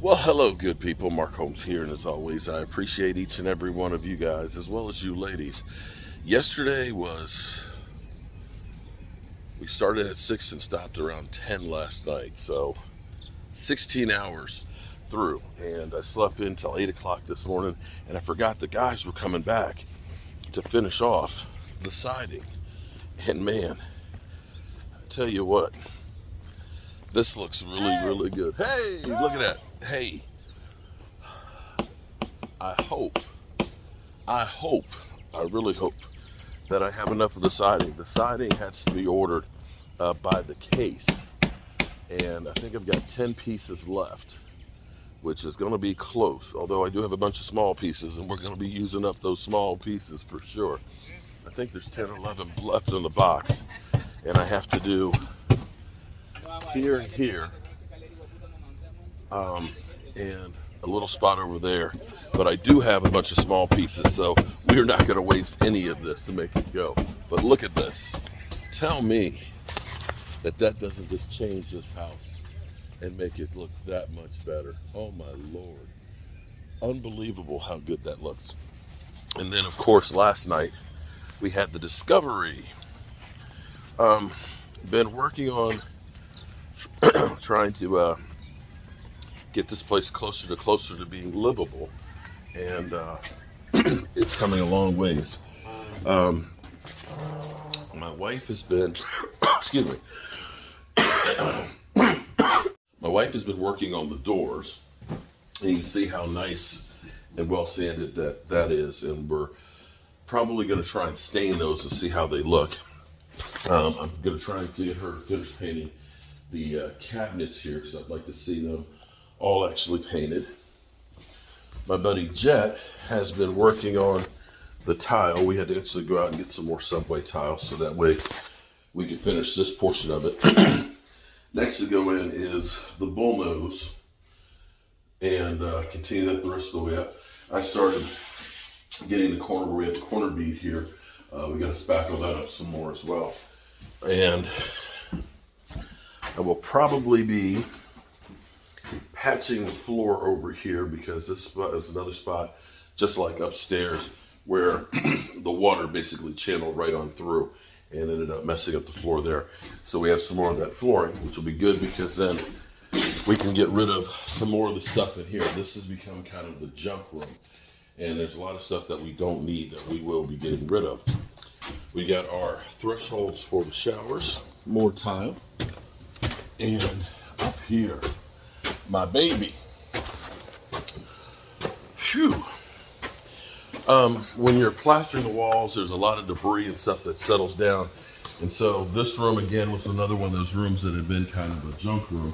Well, hello, good people. Mark Holmes here, and as always, I appreciate each and every one of you guys, as well as you ladies. Yesterday we started at 6 and stopped around 10 last night, so 16 hours through, and I slept in till 8 o'clock this morning, and I forgot the guys were coming back to finish off the siding. And man, I tell you what, this looks really good. Hey, look at that. Hey, I hope, I hope, I really hope that I have enough of the siding. The siding has to be ordered by the case, and I think I've got 10 pieces left, which is going to be close, although I do have a bunch of small pieces, and we're going to be using up those small pieces for sure. I think there's 10 or 11 left in the box, and I have to do here and here, and a little spot over there. But I do have a bunch of small pieces, so we're not going to waste any of this to make it go. But look at this. Tell me that doesn't just change this house and make it look that much better. Oh my Lord. Unbelievable how good that looks. And then, of course, last night we had the discovery. Been working on trying to get this place closer to being livable, and it's coming a long ways. My wife has been, excuse me, my wife has been working on the doors, and you can see how nice and well sanded that is, and we're probably going to try and stain those to see how they look. I'm going to try and get her to finish painting the cabinets here, because I'd like to see them all actually painted. My buddy Jet has been working on the tile. We had to actually go out and get some more subway tile, so that way we can finish this portion of it. Next to go in is the bullnose, and continue that the rest of the way up. I started getting the corner where we have the corner bead here. We got to spackle that up some more as well. And I will probably be patching the floor over here, because this spot is another spot, just like upstairs, where the water basically channeled right on through and ended up messing up the floor there. So we have some more of that flooring, which will be good, because then we can get rid of some more of the stuff in here. This has become kind of the junk room, and there's a lot of stuff that we don't need that we will be getting rid of. We got our thresholds for the showers, more tile, and up here, my baby. Phew. When you're plastering the walls, there's a lot of debris and stuff that settles down. And so this room, again, was another one of those rooms that had been kind of a junk room.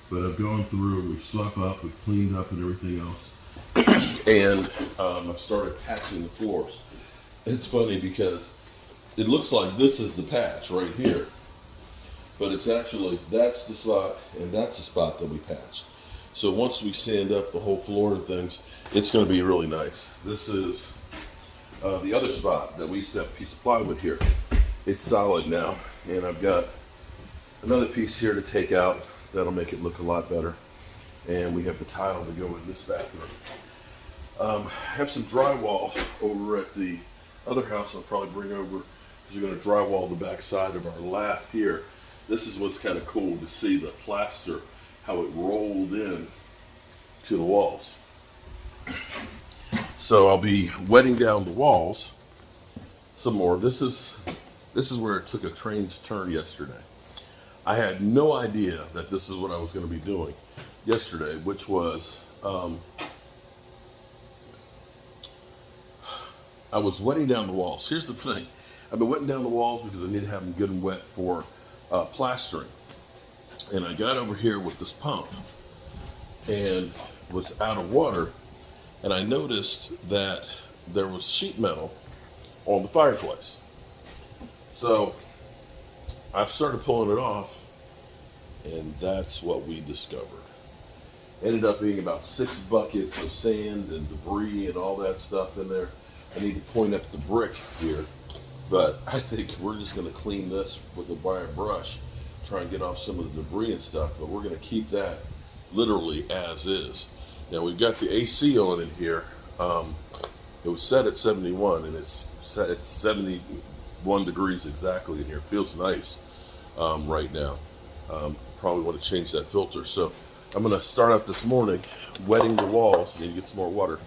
But I've gone through, we've swept up, we've cleaned up and everything else. And I've started patching the floors. It's funny because it looks like this is the patch right here. But it's actually, that's the spot and that's the spot that we patch. So once we sand up the whole floor and things, it's going to be really nice. This is the other spot that we used to have a piece of plywood here. It's solid now, and I've got another piece here to take out that'll make it look a lot better. And we have the tile to go in this bathroom. I have some drywall over at the other house I'll probably bring over, because we're going to drywall the back side of our lath here. This is what's kind of cool to see, the plaster, how it rolled in to the walls. So I'll be wetting down the walls some more. This is where it took a train's turn yesterday. I had no idea that this is what I was going to be doing yesterday, which was I was wetting down the walls. Here's the thing. I've been wetting down the walls because I need to have them good and wet for plastering. And I got over here with this pump and was out of water, and I noticed that there was sheet metal on the fireplace. So I started pulling it off, and that's what we discovered. Ended up being about 6 buckets of sand and debris and all that stuff in there. I need to point up the brick here, but I think we're just going to clean this with a wire brush, try and get off some of the debris and stuff, but we're going to keep that literally as is. Now we've got the AC on in here. It was set at 71, and it's set at 71 degrees exactly in here. It feels nice right now. Probably want to change that filter. So I'm going to start out this morning wetting the walls. You need to get some more water.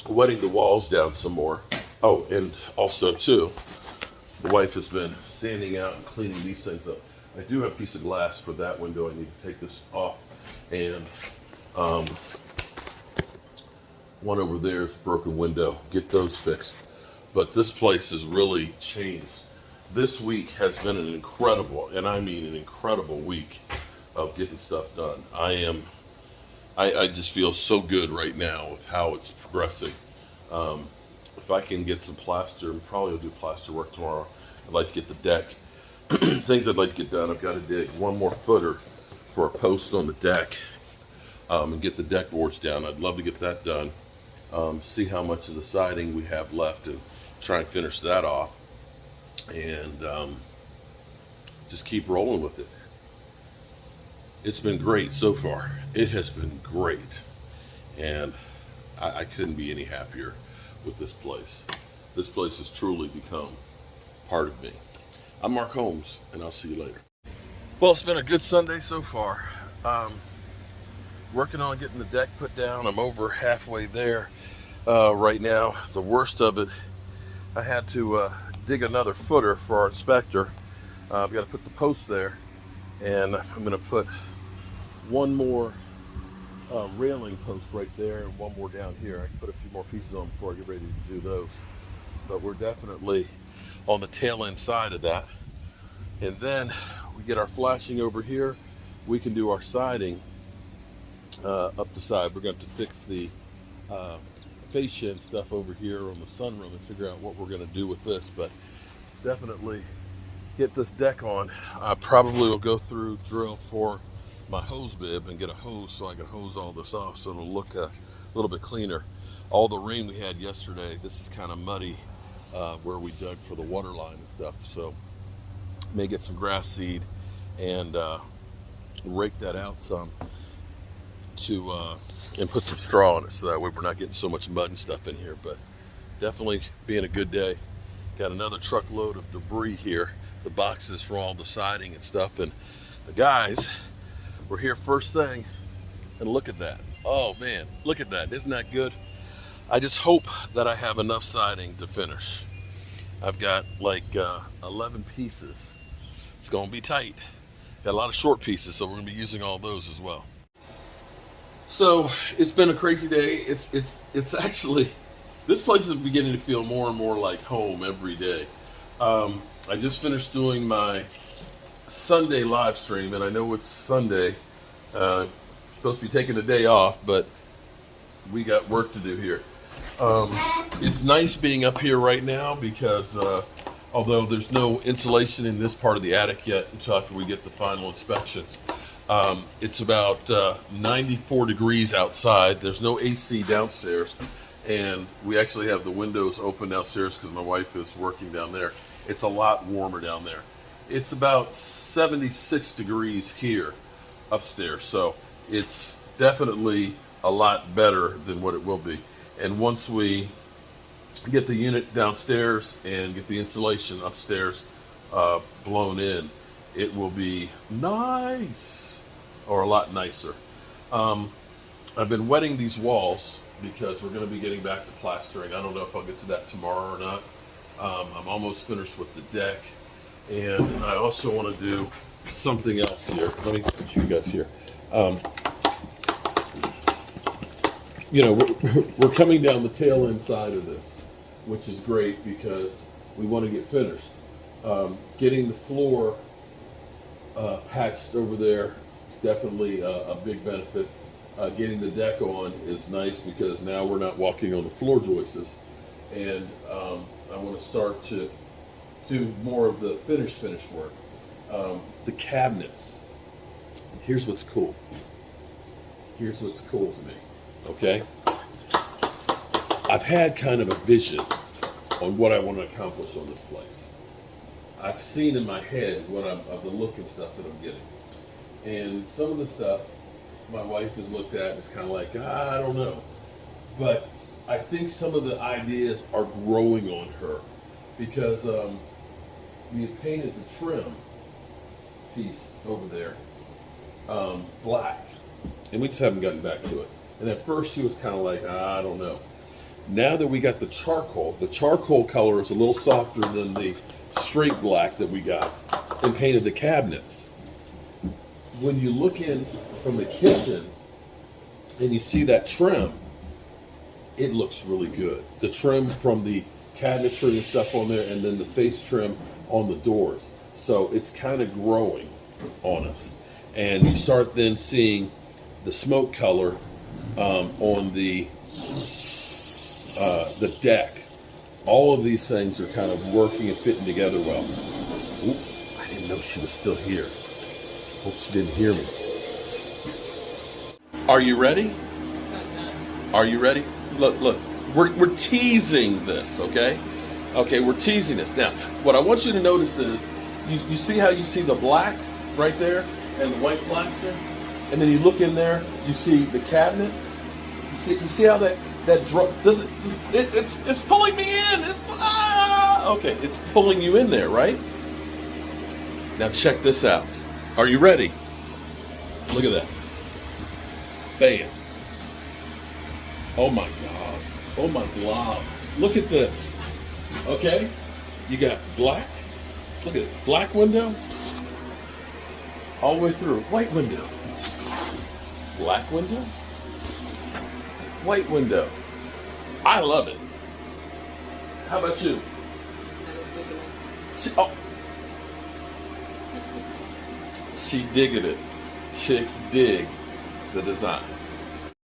Wetting the walls down some more. Oh, and also too, the wife has been sanding out and cleaning these things up. I do have a piece of glass for that window. I need to take this off. And one over there is a broken window. Get those fixed. But this place has really changed. This week has been an incredible, and I mean an incredible week of getting stuff done. I just feel so good right now with how it's progressing. If I can get some plaster, and probably will do plaster work tomorrow. I'd like to get the deck. Things I'd like to get done. I've got to dig one more footer for a post on the deck and get the deck boards down. I'd love to get that done. See how much of the siding we have left and try and finish that off. And just keep rolling with it. It's been great so far. It has been great. And I couldn't be any happier with this place. This place has truly become part of me. I'm Mark Holmes, and I'll see you later. Well, it's been a good Sunday so far. Working on getting the deck put down. I'm over halfway there right now. The worst of it, I had to dig another footer for our inspector. I've got to put the post there, and I'm going to put one more railing post right there and one more down here. I can put a few more pieces on before I get ready to do those. But we're definitely on the tail end side of that. And then we get our flashing over here. We can do our siding up the side. We're going to fix the fascia and stuff over here on the sunroom and figure out what we're going to do with this. But definitely get this deck on. I probably will go through, drill for my hose bib and get a hose so I can hose all this off so it'll look a little bit cleaner. All the rain we had yesterday, this is kind of muddy where we dug for the water line and stuff. So may get some grass seed and rake that out some to and put some straw on it so that way we're not getting so much mud and stuff in here. But definitely being a good day. Got another truckload of debris here, the boxes for all the siding and stuff, and the guys were here first thing, and look at that. Oh man, look at that. Isn't that good? I just hope that I have enough siding to finish. I've got like 11 pieces. It's gonna be tight. Got a lot of short pieces, so we're gonna be using all those as well. So it's been a crazy day. It's actually, this place is beginning to feel more and more like home every day. I just finished doing my Sunday live stream, and I know it's Sunday. Supposed to be taking a day off, but we got work to do here. It's nice being up here right now because although there's no insulation in this part of the attic yet until after we get the final inspections, it's about 94 degrees outside. There's no AC downstairs, and we actually have the windows open downstairs because my wife is working down there. It's a lot warmer down there. It's about 76 degrees here upstairs, so it's definitely a lot better than what it will be. And once we get the unit downstairs and get the insulation upstairs blown in, it will be nice, or a lot nicer. I've been wetting these walls because we're going to be getting back to plastering. I don't know if I'll get to that tomorrow or not. I'm almost finished with the deck, and I also want to do something else here. Let me put you guys here. You know, we're coming down the tail end side of this, which is great because we want to get finished. Getting the floor patched over there is definitely a big benefit. Getting the deck on is nice because now we're not walking on the floor joists, and I want to start to do more of the finish work. The cabinets. Here's what's cool. Here's what's cool to me. Okay, I've had kind of a vision on what I want to accomplish on this place. I've seen in my head what of the look and stuff that I'm getting, and some of the stuff my wife has looked at, it's kind of like, I don't know. But I think some of the ideas are growing on her because we had painted the trim piece over there black, and we just haven't gotten back to it. And at first she was kind of like, I don't know. Now that we got the charcoal color is a little softer than the straight black that we got, and painted the cabinets. When you look in from the kitchen and you see that trim, it looks really good. The trim from the cabinetry and stuff on there, and then the face trim on the doors. So it's kind of growing on us. And you start then seeing the smoke color on the deck. All of these things are kind of working and fitting together well. Oops, I didn't know she was still here. Hope she didn't hear me. Are you ready? It's not done. Are you ready? Look, we're teasing this, okay? Okay, we're teasing this. Now, what I want you to notice is, you see how you see the black right there and the white plaster? And then you look in there, you see the cabinets. You see how that doesn't, it's pulling me in. Okay, it's pulling you in there, right? Now check this out. Are you ready? Look at that. Bam. Oh my God. Oh my glob. Look at this. Okay? You got black. Look at it. Black window. All the way through. White window. Black window. White window. I love it. How about you? She digging it. Chicks dig the design.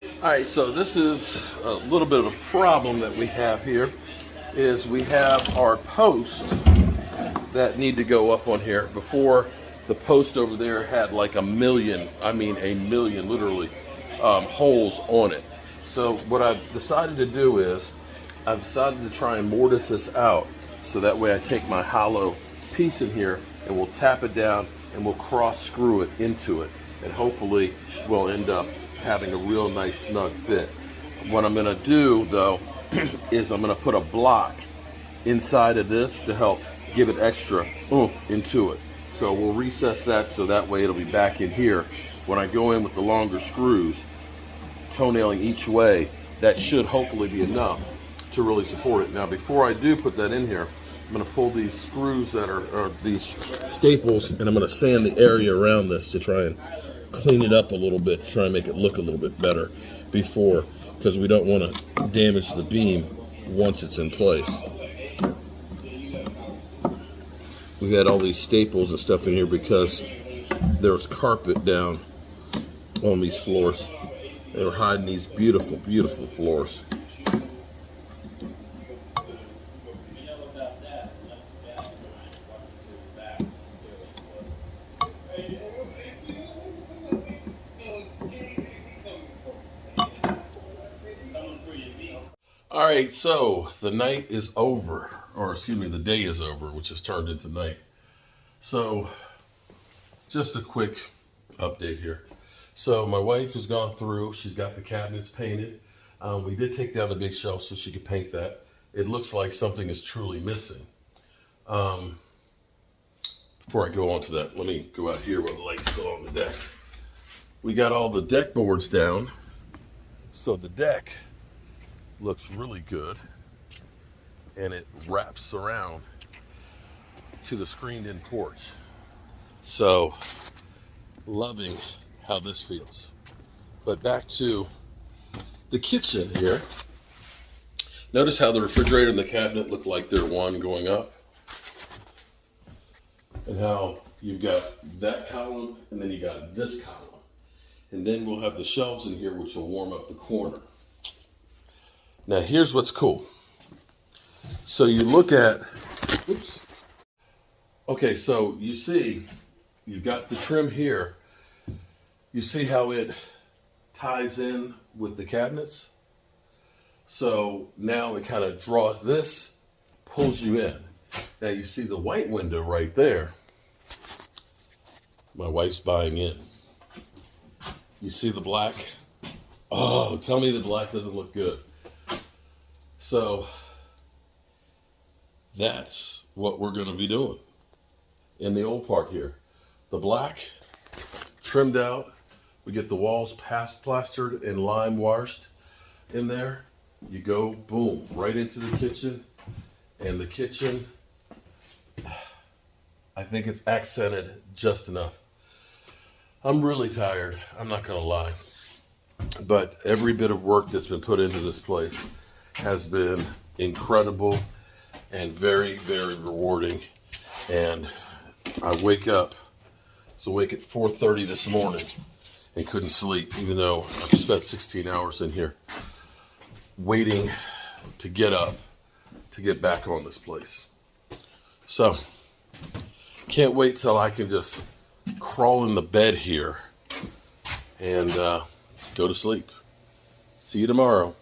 All right, so this is a little bit of a problem that we have here, is we have our posts that need to go up on here. Before, the post over there had like a million literally, holes on it. So what I've decided to do is, I've decided to try and mortise this out, so that way I take my hollow piece in here and we'll tap it down and we'll cross screw it into it, and hopefully we'll end up having a real nice snug fit. What I'm gonna do though is I'm gonna put a block inside of this to help give it extra oomph into it. So we'll recess that so that way it'll be back in here. When I go in with the longer screws, toenailing each way, that should hopefully be enough to really support it. Now before I do put that in here, I'm going to pull these screws that are these staples, and I'm going to sand the area around this to try and clean it up a little bit, to try and make it look a little bit better before, because we don't want to damage the beam once it's in place. We've had all these staples and stuff in here because there's carpet down on these floors. They were hiding these beautiful, beautiful floors. All right, so the night is over, or excuse me, the day is over, which has turned into night. So just a quick update here. So my wife has gone through, she's got the cabinets painted. We did take down the big shelf so she could paint that. It looks like something is truly missing. Before I go on to that, let me go out here where the light's still on the deck. We got all the deck boards down. So the deck looks really good, and it wraps around to the screened-in porch. So loving how this feels. But back to the kitchen here. Notice how the refrigerator and the cabinet look like they're one going up, and how you've got that column and then you got this column, and then we'll have the shelves in here which will warm up the corner. Now here's what's cool. So you look at, oops. Okay, so you see, you've got the trim here. You see how it ties in with the cabinets? So now it kind of draws this, pulls you in. Now you see the white window right there. My wife's buying in. You see the black? Oh, tell me the black doesn't look good. So that's what we're going to be doing in the old part here. The black trimmed out. We get the walls plastered and lime washed in there. You go, boom, right into the kitchen. And the kitchen, I think it's accented just enough. I'm really tired, I'm not gonna lie. But every bit of work that's been put into this place has been incredible and very, very rewarding. And I wake up, I was awake at 4:30 this morning and couldn't sleep, even though I spent 16 hours in here waiting to get up to get back on this place. So, can't wait till I can just crawl in the bed here and go to sleep. See you tomorrow.